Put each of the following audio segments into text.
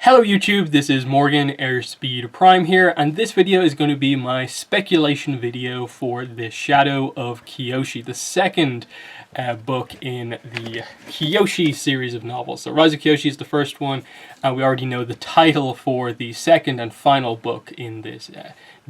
Hello YouTube, this is Morgan Airspeed Prime here, and this video is going to be my speculation video for the Shadow of Kyoshi, the second book in the Kyoshi series of novels. So Rise of Kyoshi is the first one, and we already know the title for the second and final book in this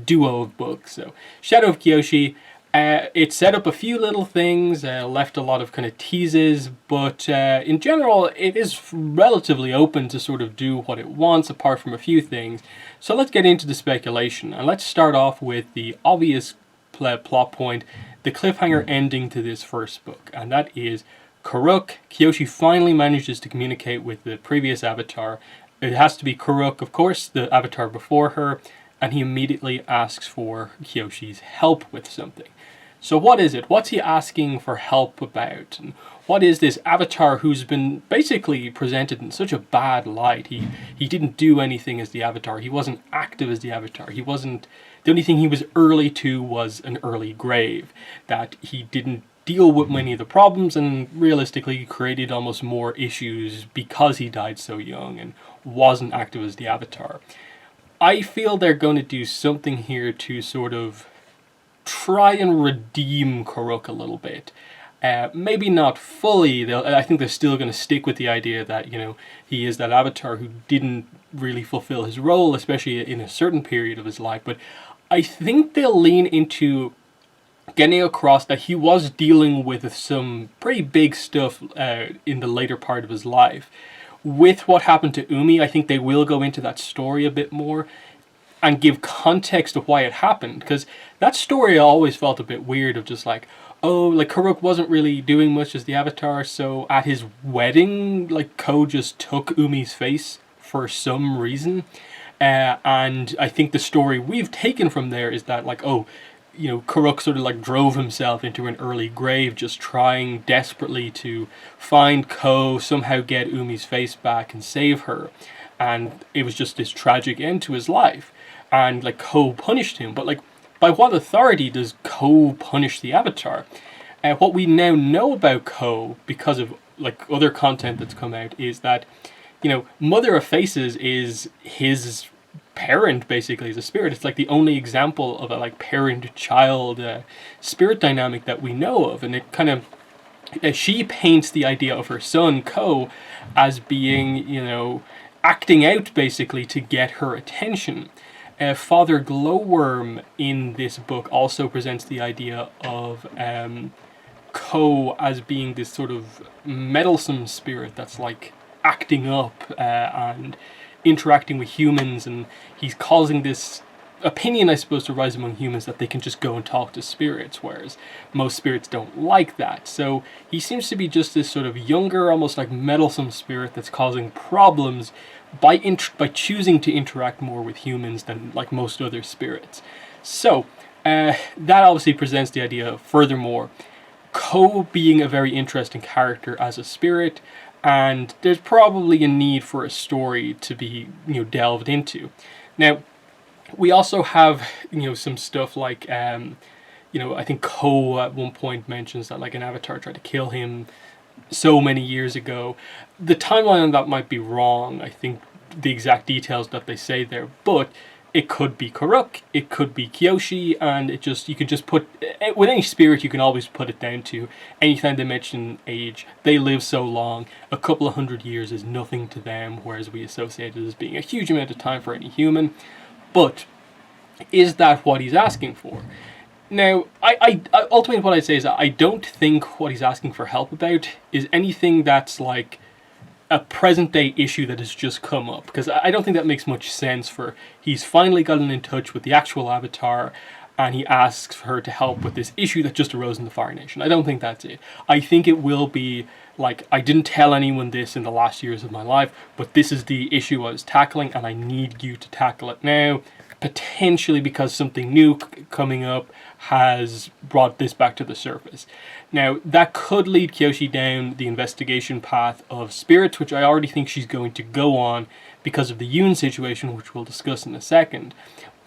duo of books. So Shadow of Kyoshi. It set up a few little things, left a lot of kind of teases, but in general it is relatively open to sort of do what it wants apart from a few things. So let's get into the speculation, and let's start off with the obvious plot point, the cliffhanger ending to this first book, and that is Kyoshi finally manages to communicate with the previous avatar. It has to be Karuk, of course, the avatar before her, and he immediately asks for Kyoshi's help with something. So what is it? What's he asking for help about? And what is this avatar who's been basically presented in such a bad light? He didn't do anything as the avatar. He wasn't active as the avatar. He wasn't... The only thing he was early to was an early grave. That he didn't deal with many of the problems and realistically created almost more issues because he died so young and wasn't active as the avatar. I feel they're going to do something here to sort of try and redeem Karuk a little bit. Maybe not fully. I think they're still going to stick with the idea that, you know, he is that avatar who didn't really fulfill his role, especially in a certain period of his life. But I think they'll lean into getting across that he was dealing with some pretty big stuff in the later part of his life. With what happened to Umi, I think they will go into that story a bit more and give context of why it happened, because that story always felt a bit weird of just like, oh, like Karuk wasn't really doing much as the avatar, so at his wedding, like Ko just took Umi's face for some reason, and I think the story we've taken from there is that like, oh, you know, Karuk sort of like drove himself into an early grave, just trying desperately to find Ko, somehow get Umi's face back and save her, and it was just this tragic end to his life. And like Ko punished him, but like by what authority does Ko punish the avatar? What we now know about Ko, because of like other content that's come out, is that, you know, Mother of Faces is his parent, basically, as a spirit. It's like the only example of a like parent-child spirit dynamic that we know of, and it kind of she paints the idea of her son Ko as being, you know, acting out basically to get her attention. Father Glowworm in this book also presents the idea of Ko as being this sort of meddlesome spirit that's like acting up and interacting with humans, and he's causing this opinion, I suppose, to rise among humans that they can just go and talk to spirits, whereas most spirits don't like that. So he seems to be just this sort of younger, almost like meddlesome spirit that's causing problems by choosing to interact more with humans than like most other spirits. So that obviously presents the idea of, furthermore, Ko being a very interesting character as a spirit, and there's probably a need for a story to be, you know, delved into. Now, we also have, you know, some stuff like, you know, I think Ko at one point mentions that like an avatar tried to kill him so many years ago. The timeline on that might be wrong, I think, the exact details that they say there, but it could be Karuk, it could be Kyoshi, and it just, you can just put, with any spirit you can always put it down to, anytime they mention age, they live so long, a couple of 100 years is nothing to them, whereas we associate it as being a huge amount of time for any human. But is that what he's asking for? Now, I ultimately what I'd say is that I don't think what he's asking for help about is anything that's like a present day issue that has just come up, because I don't think that makes much sense. For he's finally gotten in touch with the actual avatar and he asks her to help with this issue that just arose in the Fire Nation. I don't think that's it. I think it will be like, I didn't tell anyone this in the last years of my life, but this is the issue I was tackling and I need you to tackle it now, potentially because something new coming up has brought this back to the surface. Now, that could lead Kyoshi down the investigation path of spirits, which I already think she's going to go on because of the Yoon situation, which we'll discuss in a second.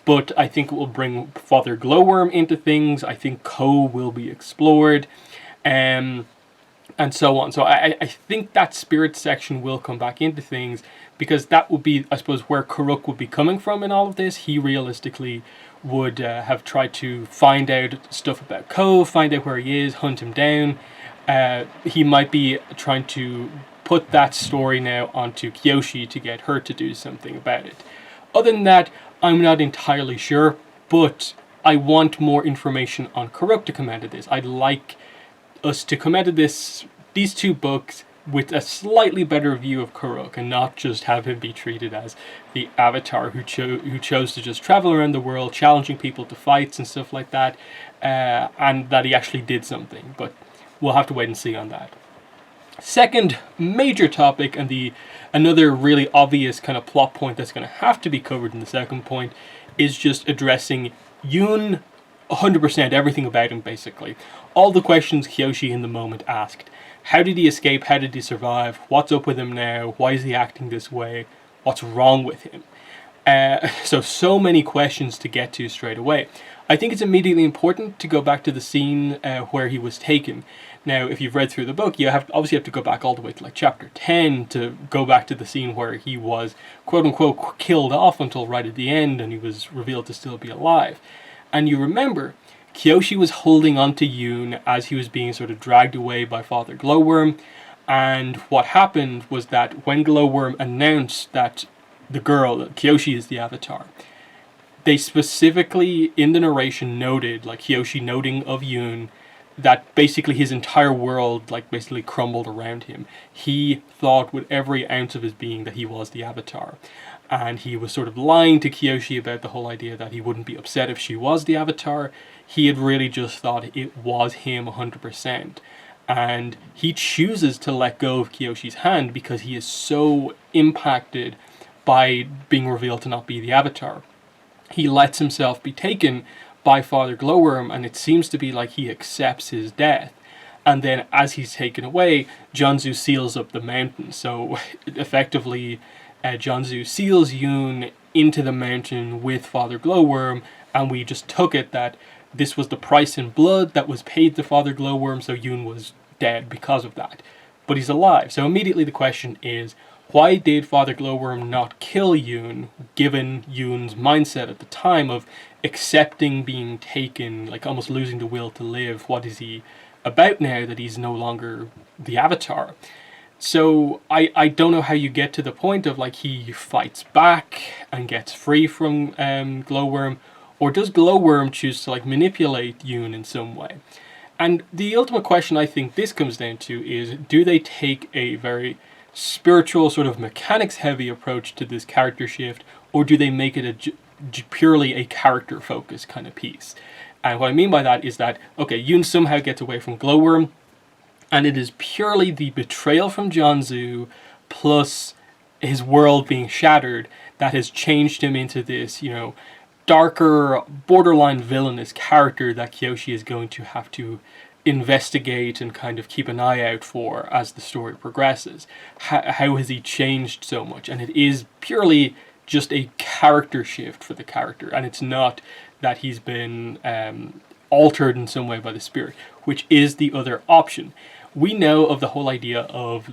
But I think it will bring Father Glowworm into things. I think Ko will be explored. and so on. So I think that spirit section will come back into things, because that would be, I suppose, where Karuk would be coming from in all of this. He realistically would have tried to find out stuff about Ko, find out where he is, hunt him down. He might be trying to put that story now onto Kyoshi to get her to do something about it. Other than that, I'm not entirely sure, but I want more information on Karuk to come out of this. I'd like us to come out of these two books with a slightly better view of Karuk, and not just have him be treated as the avatar who chose to just travel around the world, challenging people to fights and stuff like that, and that he actually did something. But we'll have to wait and see on that. Second major topic, and another really obvious kind of plot point that's going to have to be covered in the second point, is just addressing Yoon 100%, everything about him, basically. All the questions Kyoshi in the moment asked. How did he escape? How did he survive? What's up with him now? Why is he acting this way? What's wrong with him? So many questions to get to straight away. I think it's immediately important to go back to the scene where he was taken. Now, if you've read through the book, you obviously have to go back all the way to like chapter 10 to go back to the scene where he was, quote-unquote, killed off until right at the end, and he was revealed to still be alive. And you remember, Kyoshi was holding on to Yoon as he was being sort of dragged away by Father Glowworm, and what happened was that when Glowworm announced that the girl, Kyoshi, is the Avatar, they specifically, in the narration, noted, like Kyoshi noting of Yoon, that basically his entire world basically crumbled around him. He thought with every ounce of his being that he was the Avatar. And he was sort of lying to Kyoshi about the whole idea that he wouldn't be upset if she was the Avatar. He had really just thought it was him 100%. And he chooses to let go of Kyoshi's hand because he is so impacted by being revealed to not be the Avatar. He lets himself be taken by Father Glowworm, and it seems to be like he accepts his death. And then as he's taken away, Jonzu seals up the mountain. So effectively, Jonzu seals Yoon into the mountain with Father Glowworm, and we just took it that this was the price in blood that was paid to Father Glowworm, so Yoon was dead because of that. But he's alive. So immediately the question is, why did Father Glowworm not kill Yoon, given Yoon's mindset at the time of accepting being taken, like almost losing the will to live? What is he about now that he's no longer the Avatar? So I don't know how you get to the point of he fights back and gets free from Glowworm, or does Glowworm choose to manipulate Yoon in some way? And the ultimate question I think this comes down to is, do they take a very spiritual sort of mechanics heavy approach to this character shift, or do they make it purely a character focused kind of piece? And what I mean by that is that, okay, Yoon somehow gets away from Glowworm, and it is purely the betrayal from Jonzu plus his world being shattered that has changed him into this, darker, borderline villainous character that Kyoshi is going to have to investigate and kind of keep an eye out for as the story progresses. How has he changed so much? And it is purely just a character shift for the character, and it's not that he's been altered in some way by the spirit, which is the other option. We know of the whole idea of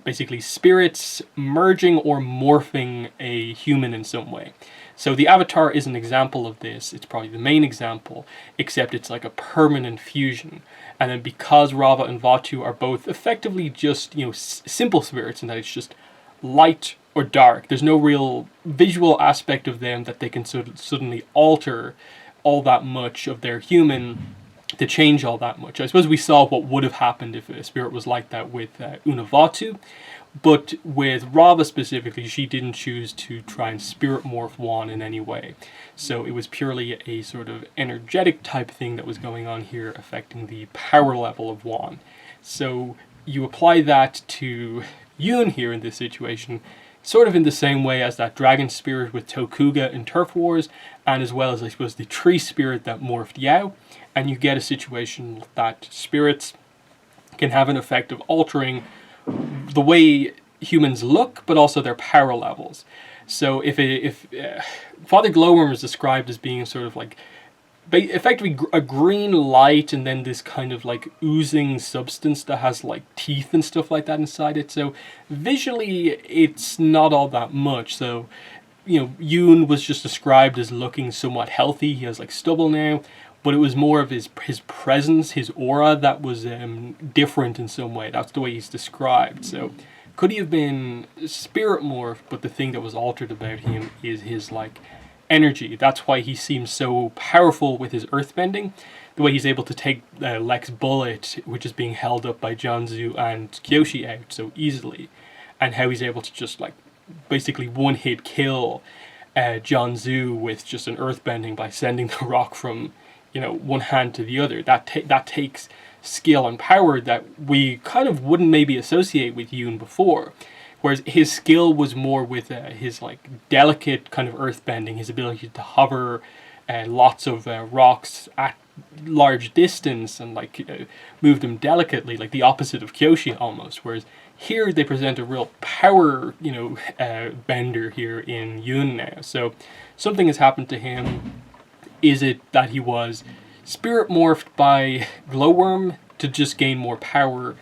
basically spirits merging or morphing a human in some way. So the Avatar is an example of this. It's probably the main example, except it's like a permanent fusion. And then because Rava and Vatu are both effectively just, simple spirits, in that it's just light or dark, there's no real visual aspect of them that they can suddenly alter all that much of their human to change all that much. I suppose we saw what would have happened if a spirit was like that with Unavatu, but with Rava specifically, she didn't choose to try and spirit morph Wan in any way. So it was purely a sort of energetic type thing that was going on here, affecting the power level of Wan. So you apply that to Yoon here in this situation, sort of in the same way as that dragon spirit with Tokuga in Turf Wars, and as well as, I suppose, the tree spirit that morphed Yao, and you get a situation that spirits can have an effect of altering the way humans look, but also their power levels. So if Father Glowworm is described as being sort of effectively a green light and then this kind of like oozing substance that has like teeth and stuff like that inside it. So visually it's not all that much. So Yoon was just described as looking somewhat healthy. He has like stubble now, but it was more of his presence, his aura that was different in some way. That's the way he's described. So could he have been spirit morphed, but the thing that was altered about him is his like energy. That's why he seems so powerful with his earthbending. The way he's able to take Lex's bullet, which is being held up by Jianzhu and Kyoshi, out so easily, and how he's able to just like basically one-hit kill Jianzhu with just an earthbending by sending the rock from one hand to the other. That takes skill and power that we kind of wouldn't maybe associate with Yoon before. Whereas his skill was more with his like delicate kind of earthbending, his ability to hover lots of rocks at large distance and like move them delicately, like the opposite of Kyoshi almost. Whereas here they present a real power, bender here in Yoon now. So something has happened to him. Is it that he was spirit morphed by Glowworm to just gain more power?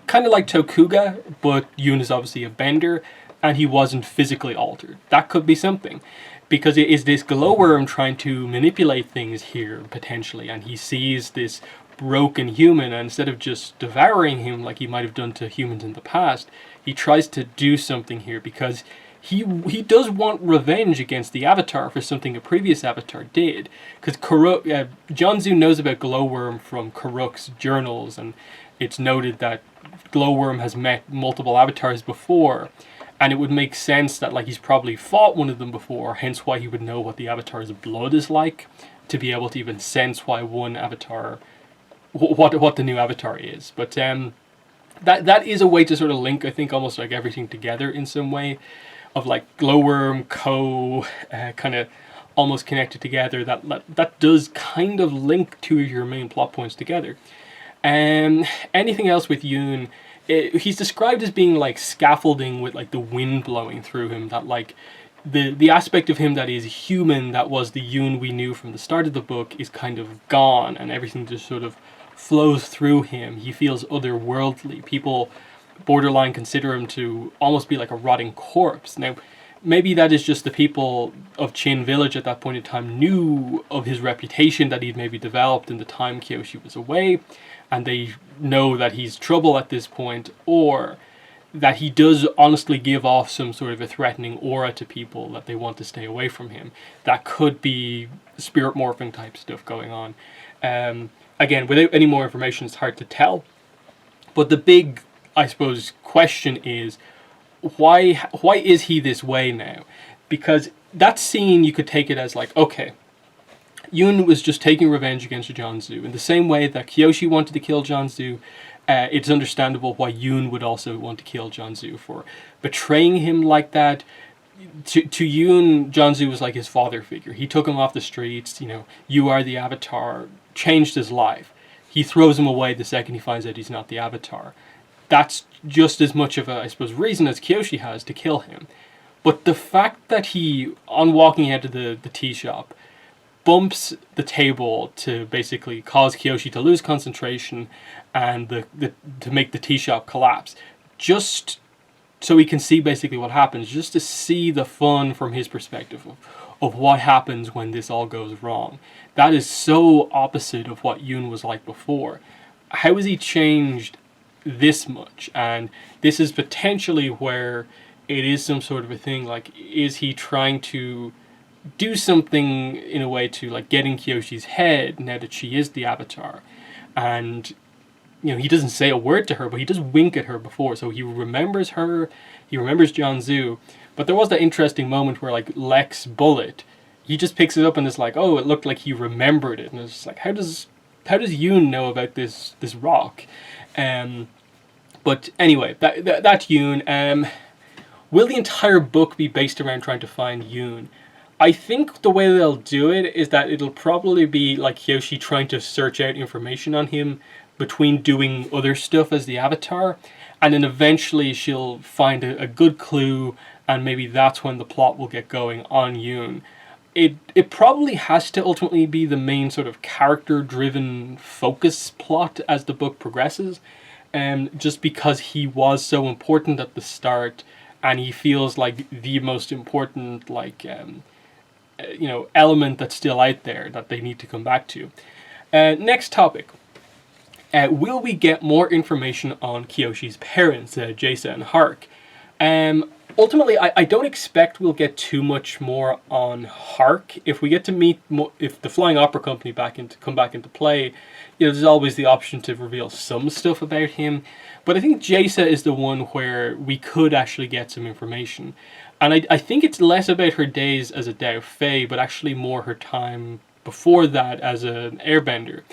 Kind of like Tokuga, but Yoon is obviously a bender, and he wasn't physically altered. That could be something. Because it is this glowworm trying to manipulate things here, potentially, and he sees this broken human, and instead of just devouring him like he might have done to humans in the past, he tries to do something here, because he does want revenge against the Avatar for something a previous Avatar did. Because Jianzhu knows about Glowworm from Karuk's journals, and it's noted that Glowworm has met multiple Avatars before, and it would make sense that like he's probably fought one of them before, hence why he would know what the Avatar's blood is like, to be able to even sense why one Avatar, what the new Avatar is. But that is a way to sort of link, I think, almost like everything together in some way, of like Glowworm, kind of almost connected together. That does kind of link two of your main plot points together. Anything else with Yoon? He's described as being like scaffolding with like the wind blowing through him. That like the aspect of him that is human, that was the Yoon we knew from the start of the book, is kind of gone, and everything just sort of flows through him. He feels otherworldly. People borderline consider him to almost be like a rotting corpse. Now, maybe that is just the people of Chin Village at that point in time knew of his reputation that he'd maybe developed in the time Kyoshi was away, and they know that he's trouble at this point, or that he does honestly give off some sort of a threatening aura to people that they want to stay away from him. That could be spirit morphing type stuff going on. Again, without any more information, it's hard to tell. But the big, I suppose, question is, why is he this way now? Because that scene, you could take it as like, okay, Yoon was just taking revenge against Jianzhu. In the same way that Kyoshi wanted to kill Jianzhu, it's understandable why Yoon would also want to kill Jianzhu for betraying him like that. To Yoon, Jianzhu was like his father figure. He took him off the streets, you are the Avatar, changed his life. He throws him away the second he finds out he's not the Avatar. That's just as much of a, I suppose, reason as Kyoshi has to kill him. But the fact that he, on walking out of the tea shop, bumps the table to basically cause Kyoshi to lose concentration and to make the tea shop collapse, just so we can see basically what happens, just to see the fun from his perspective of what happens when this all goes wrong. That is so opposite of what Yoon was like before. How has he changed this much? And this is potentially where it is some sort of a thing, like, is he trying to do something in a way to like get in Kyoshi's head now that she is the Avatar? And he doesn't say a word to her, but he does wink at her before, so he remembers her, he remembers Jianzhu. But there was that interesting moment where like Lex's bullet, he just picks it up and is like, oh, it looked like he remembered it, and it's like, how does Yoon know about this rock? But anyway, that's Yoon. Will the entire book be based around trying to find Yoon? I think the way they'll do it is that it'll probably be like Kyoshi trying to search out information on him between doing other stuff as the Avatar, and then eventually she'll find a good clue, and maybe that's when the plot will get going on Yoon. it probably has to ultimately be the main sort of character-driven focus plot as the book progresses, just because he was so important at the start, and he feels like the most important, like, element that's still out there that they need to come back to. Next topic. Will we get more information on Kyoshi's parents, Jaisa and Hark? Ultimately, I don't expect we'll get too much more on Hark. If we get to meet, if the Flying Opera Company come back into play, there's always the option to reveal some stuff about him. But I think Jaisa is the one where we could actually get some information. And I think it's less about her days as a Dao Fei, but actually more her time before that as an airbender.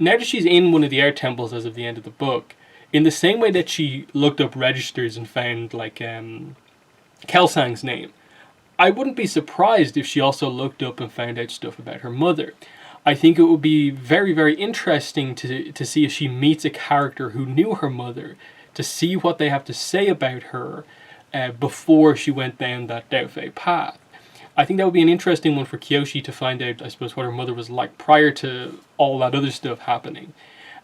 Now that she's in one of the air temples as of the end of the book, in the same way that she looked up registers and found, like, Kelsang's name, I wouldn't be surprised if she also looked up and found out stuff about her mother. I think it would be very, very interesting to see if she meets a character who knew her mother, to see what they have to say about her before she went down that Dao Fei path. I think that would be an interesting one for Kyoshi to find out, I suppose, what her mother was like prior to all that other stuff happening.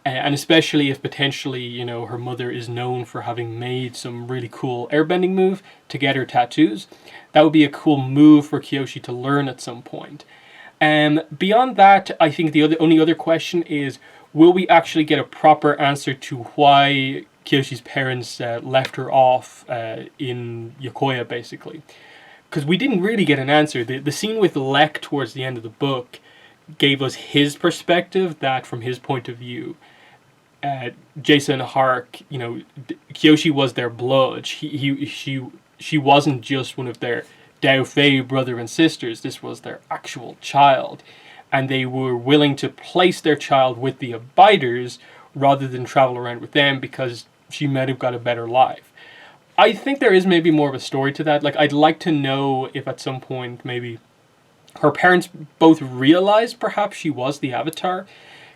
And especially if potentially, her mother is known for having made some really cool airbending move to get her tattoos. That would be a cool move for Kyoshi to learn at some point. Beyond that, I think the only other question is, will we actually get a proper answer to why Kyoshi's parents left her off in Yokoya, basically? Because we didn't really get an answer. The scene with Lek towards the end of the book gave us his perspective, that from his point of view, Jaisa and Hark, Kyoshi was their blood. She wasn't just one of their Dao Fei brother and sisters. This was their actual child. And they were willing to place their child with the Abiders rather than travel around with them because she might have got a better life. I think there is maybe more of a story to that. Like, I'd like to know if at some point maybe her parents both realized perhaps she was the Avatar.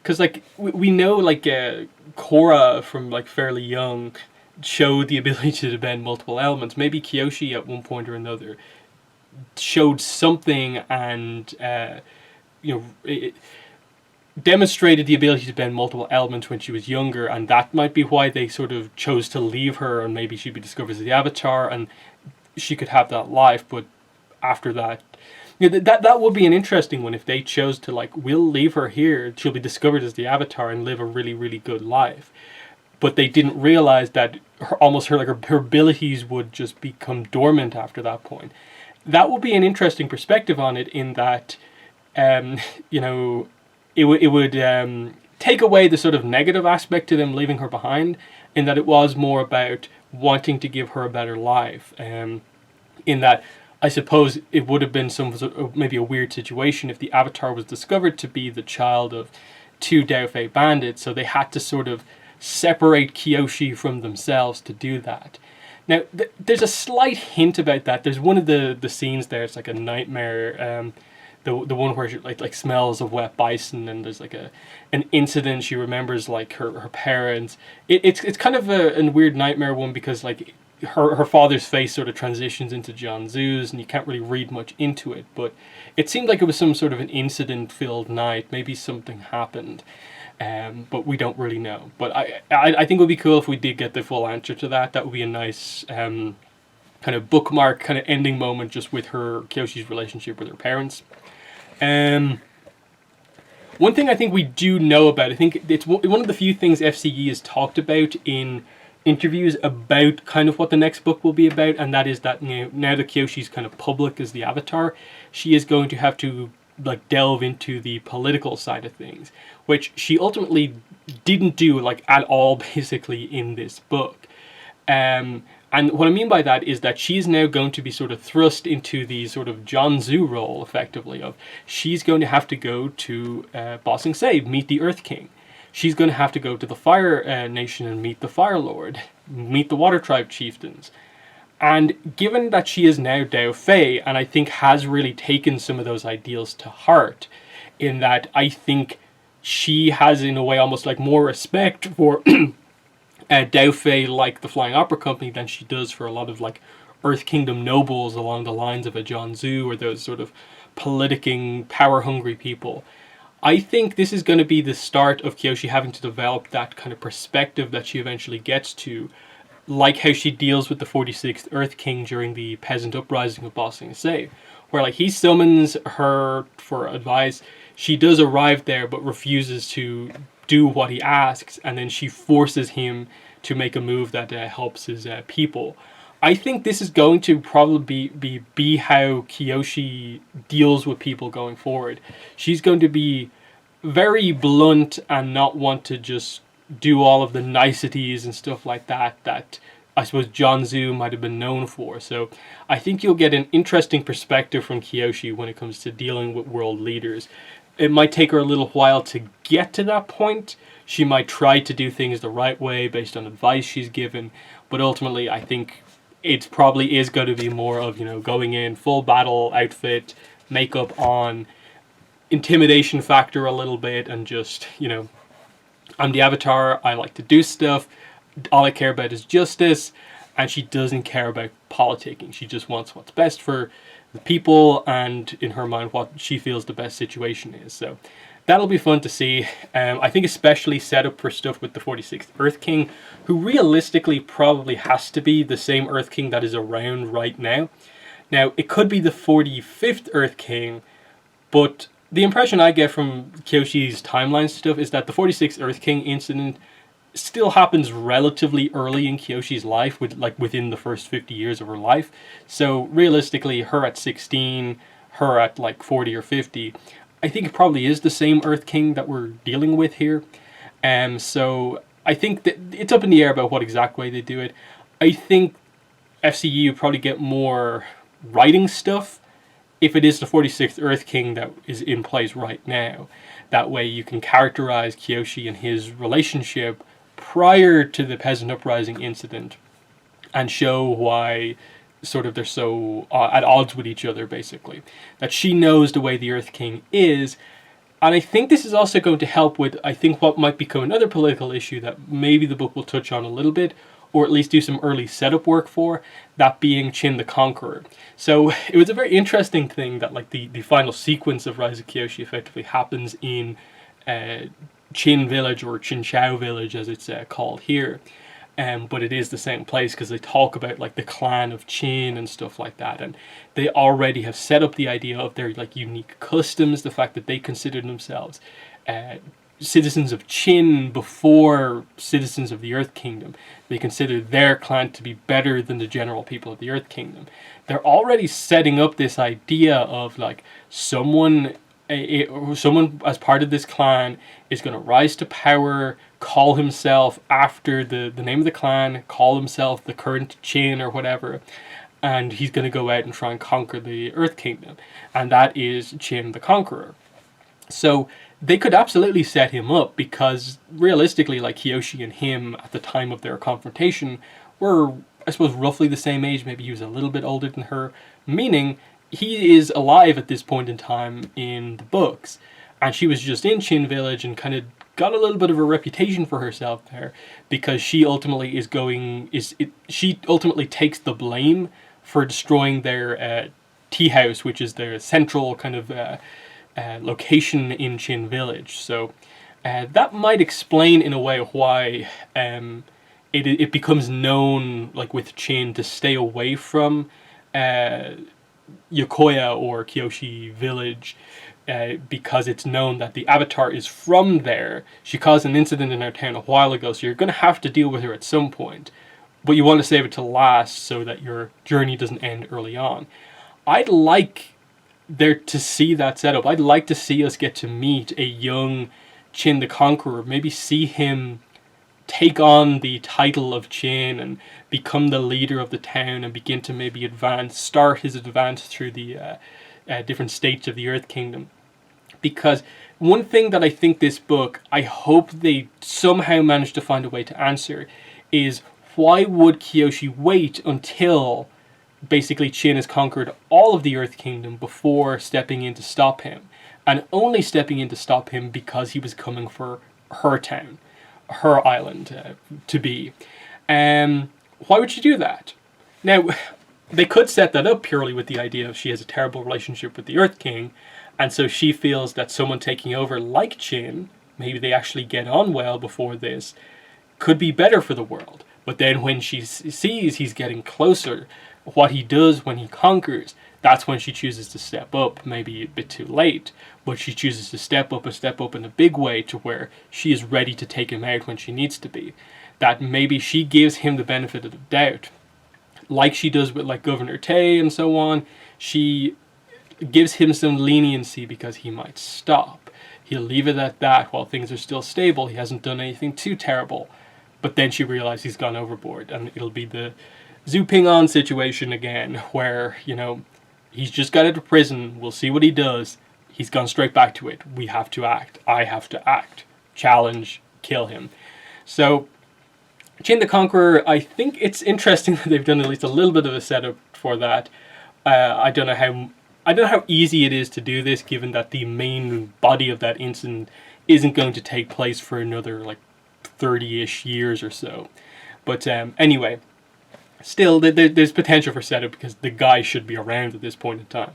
Because, like, we know, like, Korra from, like, fairly young showed the ability to bend multiple elements. Maybe Kyoshi at one point or another showed something and, it demonstrated the ability to bend multiple elements when she was younger, and that might be why they sort of chose to leave her, and maybe she'd be discovered as the Avatar and she could have that life. But after that, that would be an interesting one if they chose to, like, we'll leave her here, she'll be discovered as the Avatar and live a really, really good life. But they didn't realize that her abilities would just become dormant after that point. That would be an interesting perspective on it, in that it would take away the sort of negative aspect to them leaving her behind, in that it was more about wanting to give her a better life. In that, I suppose it would have been maybe a weird situation if the Avatar was discovered to be the child of two Dao Fei bandits, so they had to sort of separate Kyoshi from themselves to do that. Now, there's a slight hint about that. There's one of the scenes there, it's like a nightmare, the one where she like smells of wet bison, and there's like an incident. She remembers, like, her parents. It's kind of a weird nightmare one, because, like, her father's face sort of transitions into Jianzu's, and you can't really read much into it. But it seemed like it was some sort of an incident-filled night. Maybe something happened, but we don't really know. But I think it would be cool if we did get the full answer to that. That would be a nice kind of bookmark, kind of ending moment, just with Kyoshi's relationship with her parents. One thing I think we do know about, I think it's one of the few things FCE has talked about in interviews about kind of what the next book will be about, and that is that, now that Kyoshi's kind of public as the Avatar, she is going to have to, like, delve into the political side of things, which she ultimately didn't do, like, at all, basically, in this book. And what I mean by that is that she's now going to be sort of thrust into the sort of Jianzu role, effectively, of she's going to have to go to Ba Sing Se, meet the Earth King. She's going to have to go to the Fire Nation and meet the Fire Lord, meet the Water Tribe chieftains. And given that she is now Dao Fei, and I think has really taken some of those ideals to heart, in that I think she has, in a way, almost like more respect for Dao Fei, like the Flying Opera Company, than she does for a lot of, like, Earth Kingdom nobles along the lines of a Jianzhu or those sort of politicking, power-hungry people. I think this is going to be the start of Kyoshi having to develop that kind of perspective that she eventually gets to, like how she deals with the 46th Earth King during the peasant uprising of Ba Sing Se, where like he summons her for advice. She does arrive there but refuses to do what he asks, and then she forces him to make a move that helps his people. I think this is going to probably be how Kyoshi deals with people going forward. She's going to be very blunt and not want to just do all of the niceties and stuff like that I suppose Jianzhu might have been known for. So I think you'll get an interesting perspective from Kyoshi when it comes to dealing with world leaders. It might take her a little while to get to that point. She might try to do things the right way based on advice she's given, but ultimately I think it probably is going to be more of, going in full battle outfit, makeup on, intimidation factor a little bit, and just, I'm the Avatar, I like to do stuff, all I care about is justice, and she doesn't care about politicking. She just wants what's best for the people, and in her mind what she feels the best situation is. So that'll be fun to see. I think especially set up for stuff with the 46th Earth King, who realistically probably has to be the same Earth King that is around right now. Now, it could be the 45th Earth King, but the impression I get from Kyoshi's timeline stuff is that the 46th Earth King incident still happens relatively early in Kyoshi's life, within the first 50 years of her life. So realistically, her at 16, her at 40 or 50, I think it probably is the same Earth King that we're dealing with here. So I think that it's up in the air about what exact way they do it. I think FCU probably get more writing stuff if it is the 46th Earth King that is in place right now. That way you can characterize Kyoshi and his relationship prior to the peasant uprising incident and show why sort of they're so at odds with each other, basically. That she knows the way the Earth King is. And I think this is also going to help with, I think, what might become another political issue that maybe the book will touch on a little bit, or at least do some early setup work for, that being Qin the Conqueror. So it was a very interesting thing that the final sequence of Rise of Kyoshi effectively happens in Qin Village, or Qinchao Village as it's called here. But it is the same place because they talk about the clan of Qin and stuff like that, and they already have set up the idea of their unique customs, the fact that they consider themselves citizens of Qin before citizens of the Earth Kingdom. They consider their clan to be better than the general people of the Earth Kingdom. They're already setting up this idea of someone as part of this clan is going to rise to power, call himself after the name of the clan, call himself the current Qin or whatever, and he's going to go out and try and conquer the Earth Kingdom, and that is Qin the Conqueror. So they could absolutely set him up, because realistically, Kyoshi and him at the time of their confrontation were, I suppose, roughly the same age. Maybe he was a little bit older than her, meaning he is alive at this point in time in the books, and she was just in Qin Village and kind of got a little bit of a reputation for herself there, because she ultimately she ultimately takes the blame for destroying their tea house, which is their central kind of location in Qin Village. So that might explain in a way why it becomes known with Qin to stay away from Yokoya or Kyoshi Village, because it's known that the Avatar is from there. She caused an incident in our town a while ago, so you're going to have to deal with her at some point, but you want to save it to last so that your journey doesn't end early on. I'd like there to see that setup. I'd like to see us get to meet a young Qin the Conqueror, maybe see him take on the title of Qin and become the leader of the town and begin to maybe start his advance through the different states of the Earth Kingdom. Because one thing that I think this book, I hope they somehow manage to find a way to answer, is why would Kyoshi wait until basically Qin has conquered all of the Earth Kingdom before stepping in to stop him, and only stepping in to stop him because he was coming for her town, her island to be. Why would she do that? Now, they could set that up purely with the idea of she has a terrible relationship with the Earth King, and so she feels that someone taking over like Chin, maybe they actually get on well before this, could be better for the world. But then when she sees he's getting closer, what he does when he conquers, that's when she chooses to step up, maybe a bit too late, but she chooses to step up in a big way to where she is ready to take him out when she needs to be. That maybe she gives him the benefit of the doubt, like she does with like Governor Tay and so on. She gives him some leniency because he might stop. He'll leave it at that while things are still stable. He hasn't done anything too terrible. But then she realizes he's gone overboard, and it'll be the Zhu Ping-an situation again, where, you know, he's just got out of prison. We'll see what he does. He's gone straight back to it. We have to act. I have to act. Challenge. Kill him. So, Chin the Conqueror, I think it's interesting that they've done at least a little bit of a setup for that. I don't know how easy it is to do this, given that the main body of that incident isn't going to take place for another, like, 30-ish years or so. But anyway, still, there's potential for setup because the guy should be around at this point in time.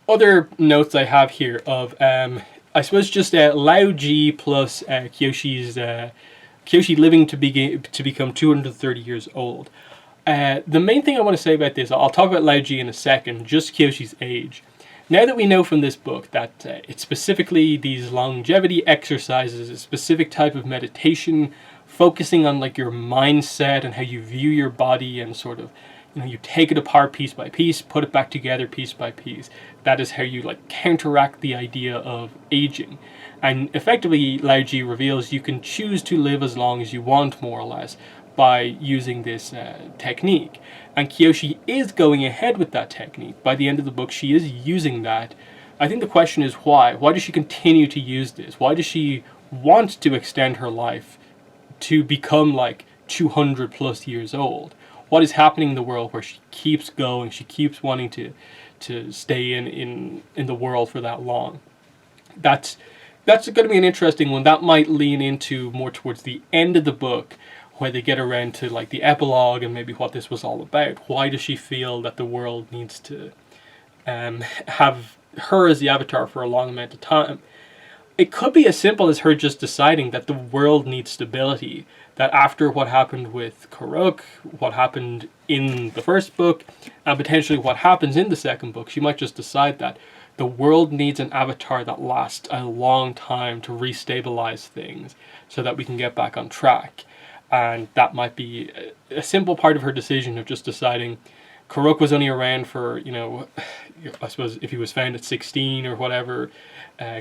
Other notes I have here of, I suppose, just Lao Ji plus Kyoshi living to become 230 years old. The main thing I want to say about this, I'll talk about Lao Ji in a second, just Kyoshi's age. Now that we know from this book that it's specifically these longevity exercises, a specific type of meditation, focusing on like your mindset and how you view your body, and sort of, you know, you take it apart piece by piece, put it back together piece by piece. That is how you like counteract the idea of aging. And effectively, Lao Ji reveals you can choose to live as long as you want, more or less, by using this technique. And Kyoshi is going ahead with that technique. By the end of the book, she is using that. I think the question is why? Why does she continue to use this? Why does she want to extend her life to become like 200 plus years old? What is happening in the world where she keeps going, she keeps wanting to stay in the world for that long? That's going to be an interesting one. That might lean into more towards the end of the book, where they get around to like the epilogue and maybe what this was all about. Why does she feel that the world needs to have her as the avatar for a long amount of time? It could be as simple as her just deciding that the world needs stability, that after what happened with Karuk, what happened in the first book, and potentially what happens in the second book, she might just decide that the world needs an avatar that lasts a long time to restabilize things so that we can get back on track. And that might be a simple part of her decision of just deciding Karuk was only around for, you know, I suppose if he was found at 16 or whatever,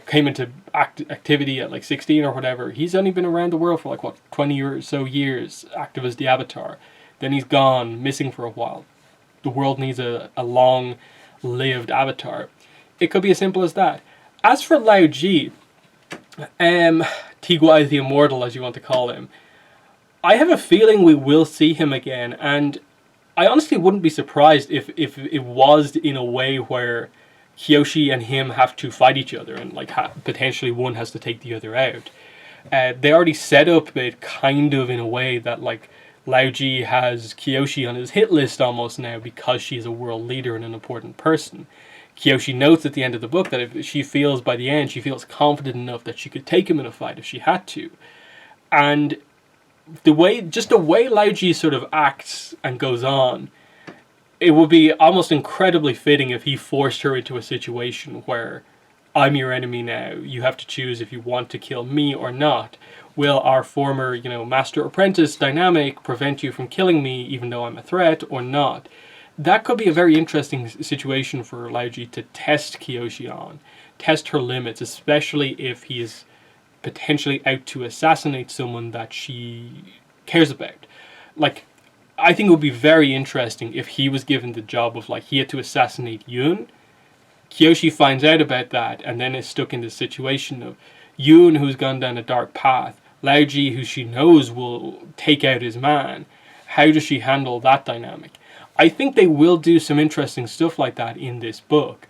came into activity at like 16 or whatever, he's only been around the world for like, what, 20 or so years, active as the avatar. Then he's gone, missing for a while. The world needs a long-lived avatar. It could be as simple as that. As for Lao Ji, Tigwai the Immortal, as you want to call him, I have a feeling we will see him again, and I honestly wouldn't be surprised if it was in a way where Kyoshi and him have to fight each other, and like potentially one has to take the other out. They already set up it kind of in a way that like Lao Ji has Kyoshi on his hit list almost now because she's a world leader and an important person. Kyoshi notes at the end of the book that if she feels by the end, she feels confident enough that she could take him in a fight if she had to. And the way Lao Ji sort of acts and goes on, it would be almost incredibly fitting if he forced her into a situation where I'm your enemy now. You have to choose if you want to kill me or not. Will our former, you know, master-apprentice dynamic prevent you from killing me even though I'm a threat or not? That could be a very interesting situation for Lao Ji to test Kyoshi on. Test her limits, especially if he is potentially out to assassinate someone that she cares about. Like, I think it would be very interesting if he was given the job of, like, he had to assassinate Yoon. Kyoshi finds out about that and then is stuck in the situation of Yoon, who's gone down a dark path, Lao Ji, who she knows will take out his man. How does she handle that dynamic? I think they will do some interesting stuff like that in this book.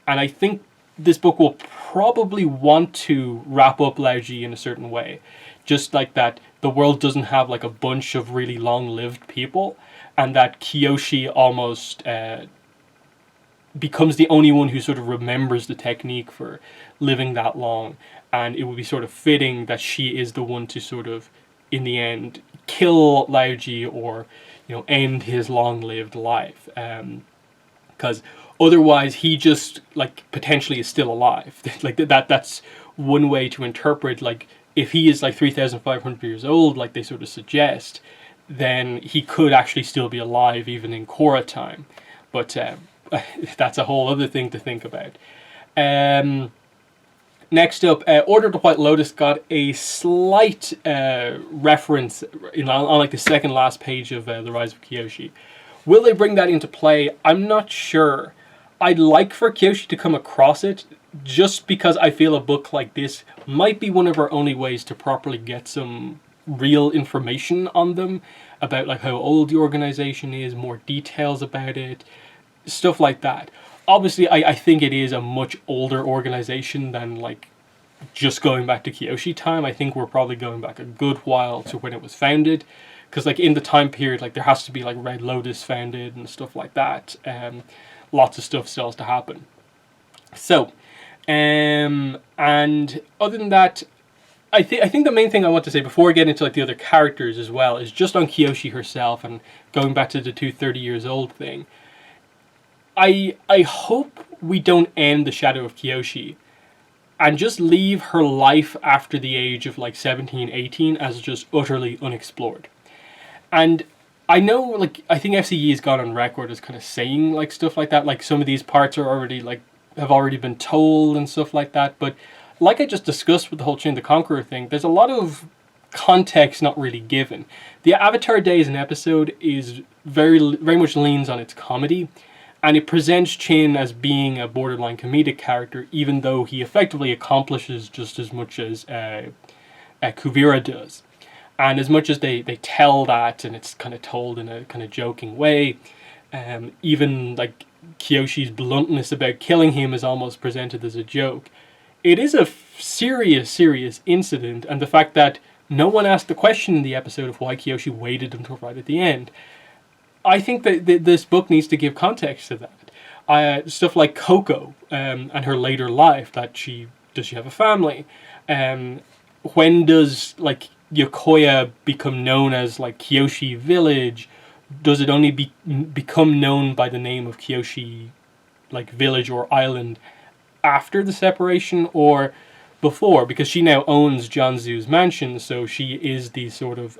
And I think this book will probably want to wrap up Lao Ji in a certain way. Just like that the world doesn't have like a bunch of really long-lived people. and that Kyoshi almost becomes the only one who sort of remembers the technique for living that long, and it would be sort of fitting that she is the one to sort of, in the end, kill Laoji, or end his long-lived life, because otherwise he just like potentially is still alive. Like that's one way to interpret, like, if he is like 3,500 years old, like they sort of suggest, then he could actually still be alive even in Korra time. But that's a whole other thing to think about. Next up, Order of the White Lotus got a slight reference on like the second last page of The Rise of Kyoshi. Will they bring that into play? I'm not sure. I'd like for Kyoshi to come across it, just because I feel a book like this might be one of our only ways to properly get some real information on them, about like how old the organization is, more details about it, stuff like that. Obviously, I think it is a much older organization than like just going back to Kyoshi time. I think we're probably going back a good while to when it was founded, because like in the time period, like there has to be like Red Lotus founded and stuff like that. Lots of stuff still has to happen. So, and other than that, I think the main thing I want to say before I get into like the other characters as well is just on Kyoshi herself, and going back to the 230 years old thing. I hope we don't end the Shadow of Kyoshi and just leave her life after the age of like 17, 18 as just utterly unexplored. And I know, like, I think FCE has gone on record as kind of saying like stuff like that, like some of these parts are already like have already been told and stuff like that. But like I just discussed with the whole Chin the Conqueror thing, there's a lot of context not really given. The Avatar Day as an episode is very much leans on its comedy, and it presents Chin as being a borderline comedic character, even though he effectively accomplishes just as much as Kuvira does. And as much as they tell that, and it's kind of told in a kind of joking way, even like Kyoshi's bluntness about killing him is almost presented as a joke. It is a serious incident, and the fact that no one asked the question in the episode of why Kyoshi waited until right at the end, I think that this book needs to give context to that. Stuff like Coco and her later life. Does she have a family? When does like Yokoya become known as like Kyoshi Village? Does it only become known by the name of Kyoshi, like village or island, after the separation or before? Because she now owns Janzu's mansion, so she is the sort of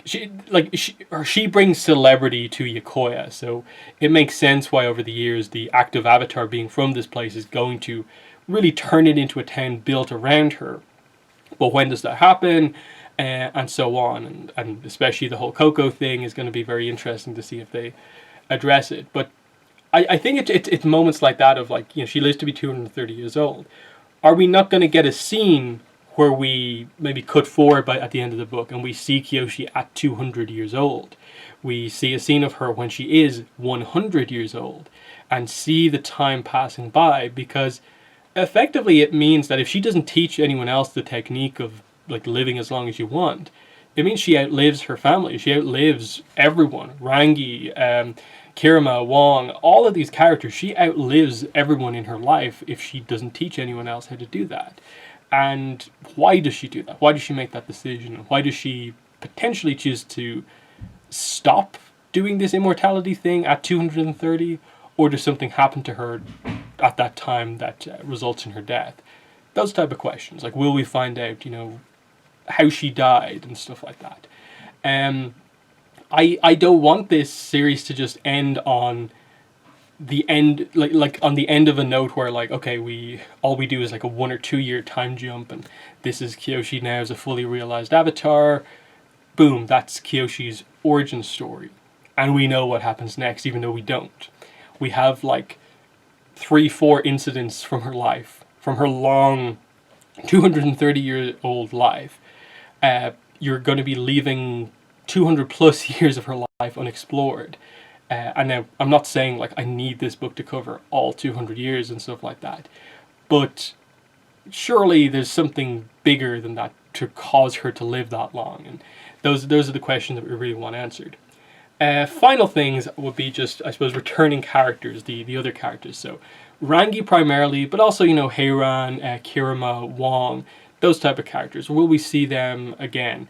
she brings celebrity to Yokoya, so it makes sense why over the years the active avatar being from this place is going to really turn it into a town built around her. But when does that happen? And so on, and especially the whole Coco thing is going to be very interesting to see if they address it. But I think it's moments like that of like, she lives to be 230 years old. Are we not going to get a scene where we maybe cut forward at the end of the book and we see Kyoshi at 200 years old? We see a scene of her when she is 100 years old and see the time passing by, because effectively it means that if she doesn't teach anyone else the technique of like living as long as you want, it means she outlives her family. She outlives everyone. Rangi, Kirima, Wong, all of these characters, she outlives everyone in her life if she doesn't teach anyone else how to do that. And why does she do that? Why does she make that decision? Why does she potentially choose to stop doing this immortality thing at 230? Or does something happen to her at that time that results in her death? Those type of questions. Like, will we find out, how she died and stuff like that? I don't want this series to just end on the end, like on the end of a note where like, okay, all we do is like a 1 or 2 year time jump, and this is Kyoshi now as a fully realized avatar. Boom, that's Kyoshi's origin story, and we know what happens next, even though we don't. We have like 3-4 incidents from her life, from her long 230-year-old life. You're going to be leaving 200 plus years of her life unexplored. And now, I'm not saying like I need this book to cover all 200 years and stuff like that, but surely there's something bigger than that to cause her to live that long. And those are the questions that we really want answered. Final things would be just, I suppose, returning characters, the other characters. So Rangi primarily, but also, Heiran, Kirima, Wong, those type of characters. Will we see them again?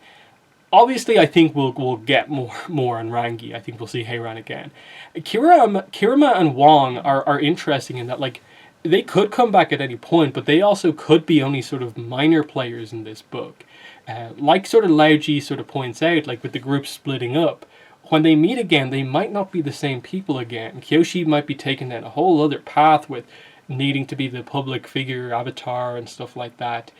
Obviously, I think we'll get more on Rangi. I think we'll see Heiran again. Kirima and Wong are interesting in that, like, they could come back at any point, but they also could be only sort of minor players in this book. Like sort of Laoji sort of points out, like with the group splitting up, when they meet again, they might not be the same people again. Kyoshi might be taking down a whole other path with needing to be the public figure avatar and stuff like that.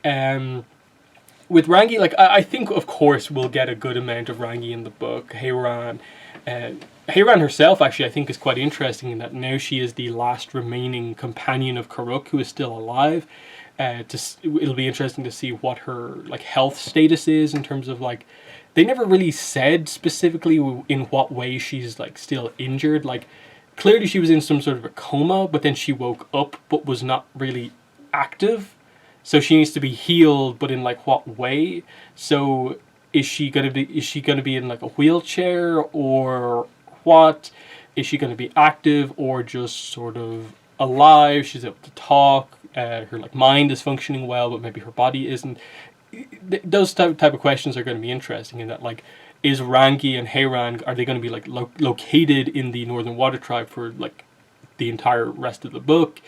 With Rangi, like, I think, of course, we'll get a good amount of Rangi in the book. Heiran herself, actually, I think is quite interesting in that now she is the last remaining companion of Karuk who is still alive. It'll be interesting to see what her, like, health status is in terms of, like, they never really said specifically in what way she's, like, still injured. Like, clearly she was in some sort of a coma, but then she woke up but was not really active. So she needs to be healed, but in, like, what way? So is she gonna be in, like, a wheelchair, or what? Is she gonna be active or just sort of alive? She's able to talk. Her, like, mind is functioning well, but maybe her body isn't. Those type of questions are going to be interesting in that, like, is Rangi and Heiran, are they going to be, like, located in the Northern Water Tribe for, like, the entire rest of the book?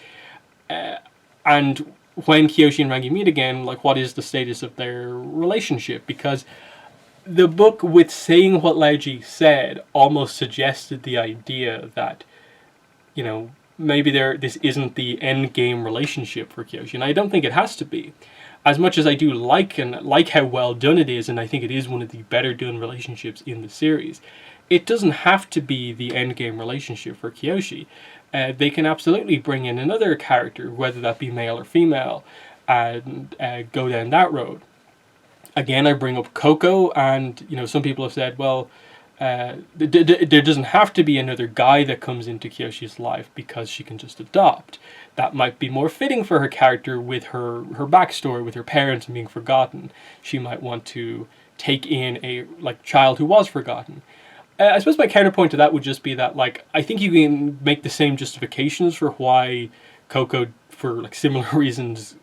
And when Kyoshi and Rangi meet again, like, what is the status of their relationship? Because the book, with saying what Laoji said, almost suggested the idea that, maybe this isn't the end game relationship for Kyoshi, and I don't think it has to be. As much as I do like how well done it is, and I think it is one of the better done relationships in the series, it doesn't have to be the endgame relationship for Kyoshi. They can absolutely bring in another character, whether that be male or female, and go down that road. Again, I bring up Coco, and some people have said, well, there doesn't have to be another guy that comes into Kyoshi's life because she can just adopt. That might be more fitting for her character with her backstory, with her parents being forgotten. She might want to take in a, like, child who was forgotten. I suppose my counterpoint to that would just be that, like, I think you can make the same justifications for why Coco, for, like, similar reasons,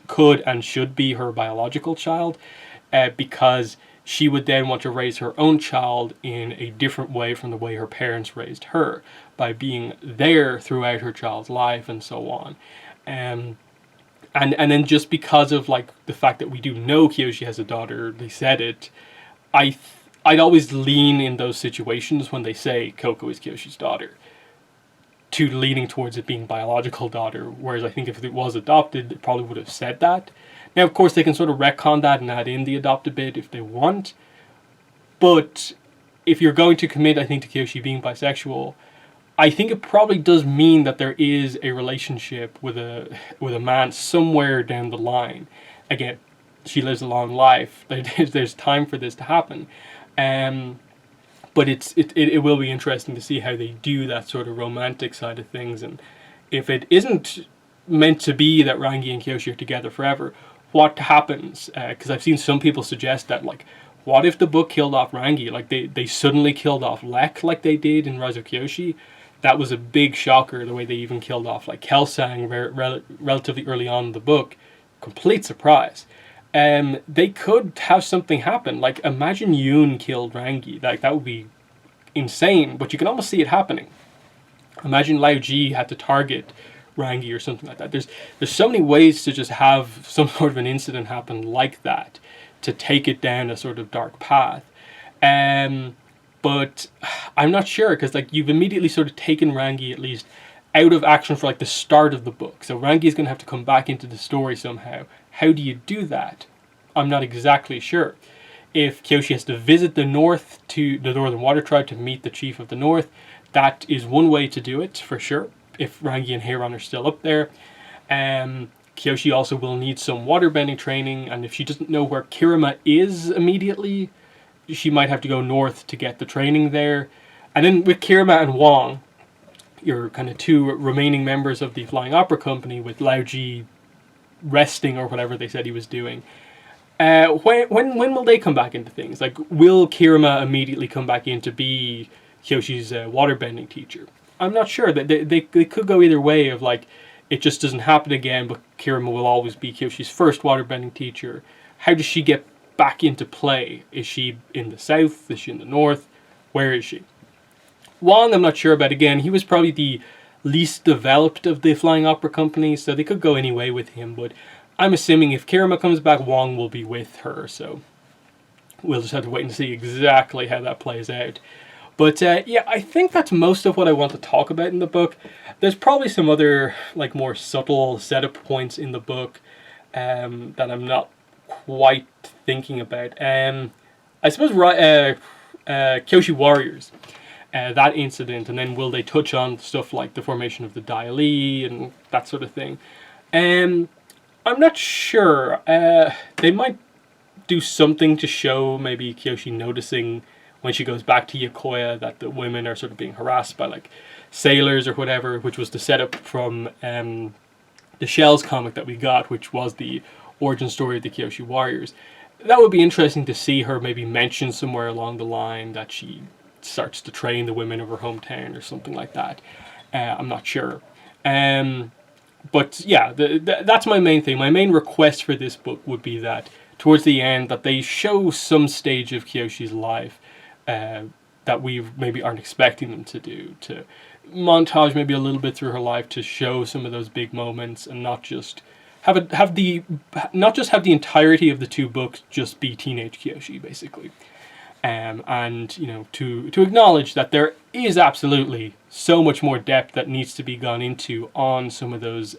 could and should be her biological child, because she would then want to raise her own child in a different way from the way her parents raised her, by being there throughout her child's life and so on. And then just because of, like, the fact that we do know Kyoshi has a daughter, they said it, I'd always lean in those situations when they say Coco is Kyoshi's daughter to leaning towards it being biological daughter, whereas I think if it was adopted, it probably would have said that. Now, of course, they can sort of retcon that and add in the adopted bit if they want, but if you're going to commit, I think, to Kyoshi being bisexual, I think it probably does mean that there is a relationship with a man somewhere down the line. Again, she lives a long life. There's time for this to happen. But it will be interesting to see how they do that sort of romantic side of things, and if it isn't meant to be that Rangi and Kyoshi are together forever, what happens? Because I've seen some people suggest that, like, what if the book killed off Rangi? Like, they suddenly killed off Lek like they did in Rise of Kyoshi. That was a big shocker, the way they even killed off, like, Kelsang relatively early on in the book. Complete surprise. They could have something happen. Like, imagine Yoon killed Rangi. Like, that would be insane, but you can almost see it happening. Imagine Laoji had to target Rangi or something like that. There's so many ways to just have some sort of an incident happen like that, to take it down a sort of dark path. But I'm not sure, because, like, you've immediately sort of taken Rangi, at least, out of action for, like, the start of the book. So Rangi is going to have to come back into the story somehow. How do you do that? I'm not exactly sure. If Kyoshi has to visit the north, to the Northern Water Tribe, to meet the chief of the north, that is one way to do it, for sure, if Rangi and Heiran are still up there. Kyoshi also will need some waterbending training, and if she doesn't know where Kirima is immediately, she might have to go north to get the training there. And then with Kirima and Wong, your kind of two remaining members of the Flying Opera Company, with Laoji resting or whatever they said he was doing, When will they come back into things? Like, will Kirima immediately come back in to be Kyoshi's waterbending teacher? I'm not sure. That they could go either way. Of like, it just doesn't happen again, but Kirima will always be Kyoshi's first waterbending teacher. How does she get back into play? Is she in the south? Is she in the north? Where is she? Wong, I'm not sure about. Again, he was probably the least developed of the Flying Opera Company, so they could go any way with him, but I'm assuming if Kirima comes back, Wong will be with her, so we'll just have to wait and see exactly how that plays out. But yeah, I think that's most of what I want to talk about in the book. There's probably some other, like, more subtle setup points in the book that I'm not quite thinking about. I suppose Kyoshi Warriors. That incident, and then will they touch on stuff like the formation of the Dai Li and that sort of thing. I'm not sure. They might do something to show maybe Kyoshi noticing when she goes back to Yokoya that the women are sort of being harassed by like sailors or whatever, which was the setup from the Shells comic that we got, which was the origin story of the Kyoshi Warriors. That would be interesting to see her maybe mention somewhere along the line that she starts to train the women of her hometown or something like that. I'm not sure. But yeah, that's my main thing. My main request for this book would be that towards the end that they show some stage of Kyoshi's life that we maybe aren't expecting them to do. To montage maybe a little bit through her life to show some of those big moments and not just have the entirety of the two books just be teenage Kyoshi, basically. And you know, to acknowledge that there is absolutely so much more depth that needs to be gone into on some of those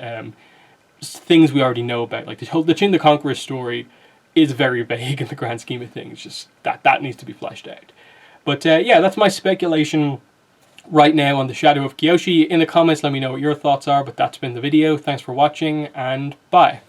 things we already know about. Like the Chin the Conqueror story is very vague in the grand scheme of things. Just that needs to be fleshed out. But yeah, that's my speculation right now on the Shadow of Kyoshi. In the comments, let me know what your thoughts are. But that's been the video. Thanks for watching, and bye.